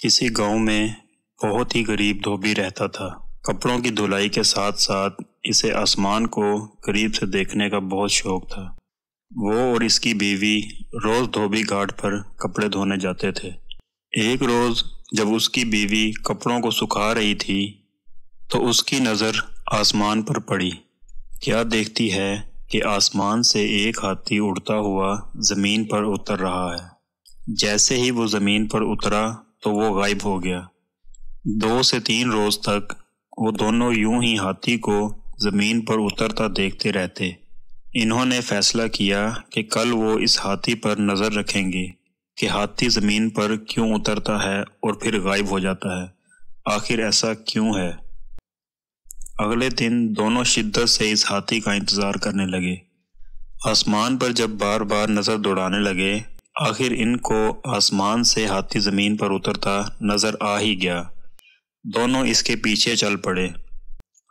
کسی گاؤں میں بہت ہی غریب دھوبی رہتا تھا۔ کپڑوں کی دھلائی کے ساتھ ساتھ اسے آسمان کو قریب سے دیکھنے کا بہت شوق تھا۔ وہ اور اس کی بیوی روز دھوبی گھاٹ پر کپڑے دھونے جاتے تھے۔ ایک روز جب اس کی بیوی کپڑوں کو سکھا رہی تھی تو اس کی نظر آسمان پر پڑی۔ کیا دیکھتی ہے کہ آسمان سے ایک ہاتھی اڑتا ہوا زمین پر اتر رہا ہے۔ جیسے ہی وہ زمین پر اترا تو وہ غائب ہو گیا۔ 2 سے 3 روز تک وہ دونوں یوں ہی ہاتھی کو زمین پر اترتا دیکھتے رہتے۔ انہوں نے فیصلہ کیا کہ کل وہ اس ہاتھی پر نظر رکھیں گے کہ ہاتھی زمین پر کیوں اترتا ہے اور پھر غائب ہو جاتا ہے، آخر ایسا کیوں ہے۔ اگلے دن دونوں شدت سے اس ہاتھی کا انتظار کرنے لگے۔ آسمان پر جب بار بار نظر دوڑانے لگے، آخر ان کو آسمان سے ہاتھی زمین پر اترتا نظر آ ہی گیا۔ دونوں اس کے پیچھے چل پڑے۔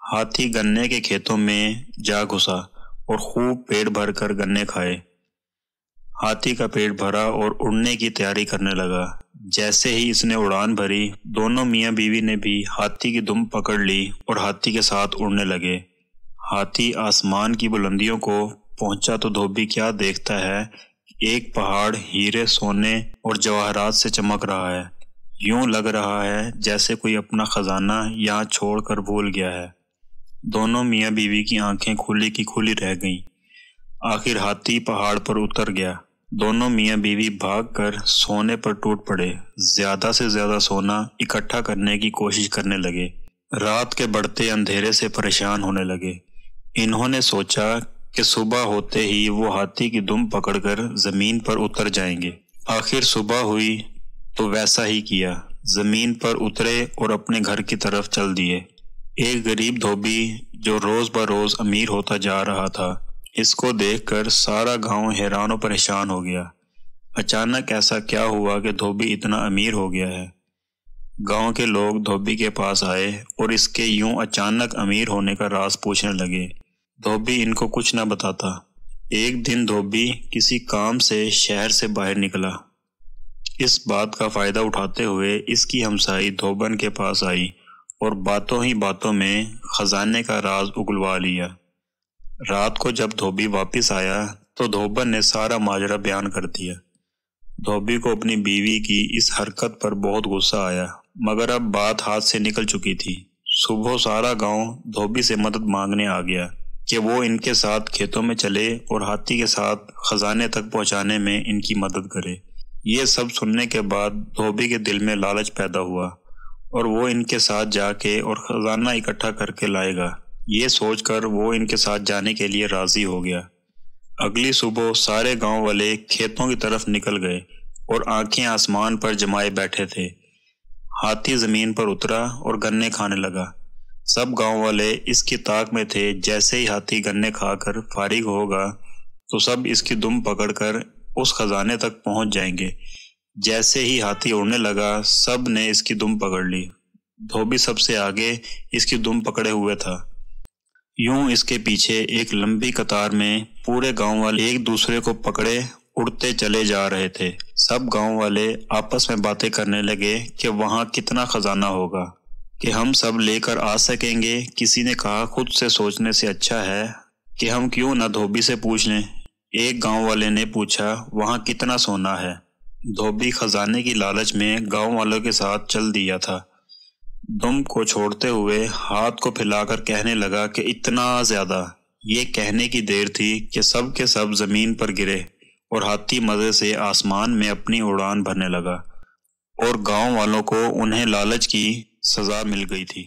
ہاتھی گنے کے کھیتوں میں جا گھسا اور خوب پیٹ بھر کر گنے کھائے۔ ہاتھی کا پیٹ بھرا اور اڑنے کی تیاری کرنے لگا۔ جیسے ہی اس نے اڑان بھری، دونوں میاں بیوی نے بھی ہاتھی کی دم پکڑ لی اور ہاتھی کے ساتھ اڑنے لگے۔ ہاتھی آسمان کی بلندیوں کو پہنچا تو دھوبی کیا دیکھتا ہے، ایک پہاڑ ہیرے، سونے اور جواہرات سے چمک رہا ہے۔ یوں لگ رہا ہے جیسے کوئی اپنا خزانہ یہاں چھوڑ کر بھول گیا ہے۔ دونوں میاں بیوی کی آنکھیں کھلی کی کھلی رہ گئیں۔ آخر ہاتھی پہاڑ پر اتر گیا۔ دونوں میاں بیوی بھاگ کر سونے پر ٹوٹ پڑے۔ زیادہ سے زیادہ سونا اکٹھا کرنے کی کوشش کرنے لگے۔ رات کے بڑھتے اندھیرے سے پریشان ہونے لگے۔ انہوں نے سوچا کہ صبح ہوتے ہی وہ ہاتھی کی دم پکڑ کر زمین پر اتر جائیں گے۔ آخر صبح ہوئی تو ویسا ہی کیا، زمین پر اترے اور اپنے گھر کی طرف چل دیے۔ ایک غریب دھوبی جو روز بروز امیر ہوتا جا رہا تھا، اس کو دیکھ کر سارا گاؤں حیران و پریشان ہو گیا۔ اچانک ایسا کیا ہوا کہ دھوبی اتنا امیر ہو گیا ہے؟ گاؤں کے لوگ دھوبی کے پاس آئے اور اس کے یوں اچانک امیر ہونے کا راز پوچھنے لگے۔ دھوبی ان کو کچھ نہ بتاتا۔ ایک دن دھوبی کسی کام سے شہر سے باہر نکلا۔ اس بات کا فائدہ اٹھاتے ہوئے اس کی ہمسائی دھوبن کے پاس آئی اور باتوں ہی باتوں میں خزانے کا راز اگلوا لیا۔ رات کو جب دھوبی واپس آیا تو دھوبن نے سارا ماجرا بیان کر دیا۔ دھوبی کو اپنی بیوی کی اس حرکت پر بہت غصہ آیا، مگر اب بات ہاتھ سے نکل چکی تھی۔ صبح سارا گاؤں دھوبی سے مدد مانگنے آ گیا کہ وہ ان کے ساتھ کھیتوں میں چلے اور ہاتھی کے ساتھ خزانے تک پہنچانے میں ان کی مدد کرے۔ یہ سب سننے کے بعد دھوبی کے دل میں لالچ پیدا ہوا اور وہ ان کے ساتھ جا کے اور خزانہ اکٹھا کر کے لائے گا۔ یہ سوچ کر وہ ان کے ساتھ جانے کے لیے راضی ہو گیا۔ اگلی صبح سارے گاؤں والے کھیتوں کی طرف نکل گئے اور آنکھیں آسمان پر جمائے بیٹھے تھے۔ ہاتھی زمین پر اترا اور گنے کھانے لگا۔ سب گاؤں والے اس کی طاق میں تھے، جیسے ہی ہاتھی گنے کھا کر فارغ ہوگا تو سب اس کی دم پکڑ کر اس خزانے تک پہنچ جائیں گے۔ جیسے ہی ہاتھی اڑنے لگا، سب نے اس کی دم پکڑ لی۔ دھوبی سب سے آگے اس کی دم پکڑے ہوئے تھا۔ یوں اس کے پیچھے ایک لمبی قطار میں پورے گاؤں والے ایک دوسرے کو پکڑے اڑتے چلے جا رہے تھے۔ سب گاؤں والے آپس میں باتیں کرنے لگے کہ وہاں کتنا خزانہ ہوگا کہ ہم سب لے کر آ سکیں گے۔ کسی نے کہا خود سے سوچنے سے اچھا ہے کہ ہم کیوں نہ دھوبی سے پوچھ لیں۔ ایک گاؤں والے نے پوچھا وہاں کتنا سونا ہے۔ دھوبی خزانے کی لالچ میں گاؤں والوں کے ساتھ چل دیا تھا۔ دم کو چھوڑتے ہوئے ہاتھ کو پھیلا کر کہنے لگا کہ اتنا زیادہ۔ یہ کہنے کی دیر تھی کہ سب کے سب زمین پر گرے اور ہاتھی مزے سے آسمان میں اپنی اڑان بھرنے لگا اور گاؤں والوں کو انہیں لالچ کی سزا مل گئی تھی۔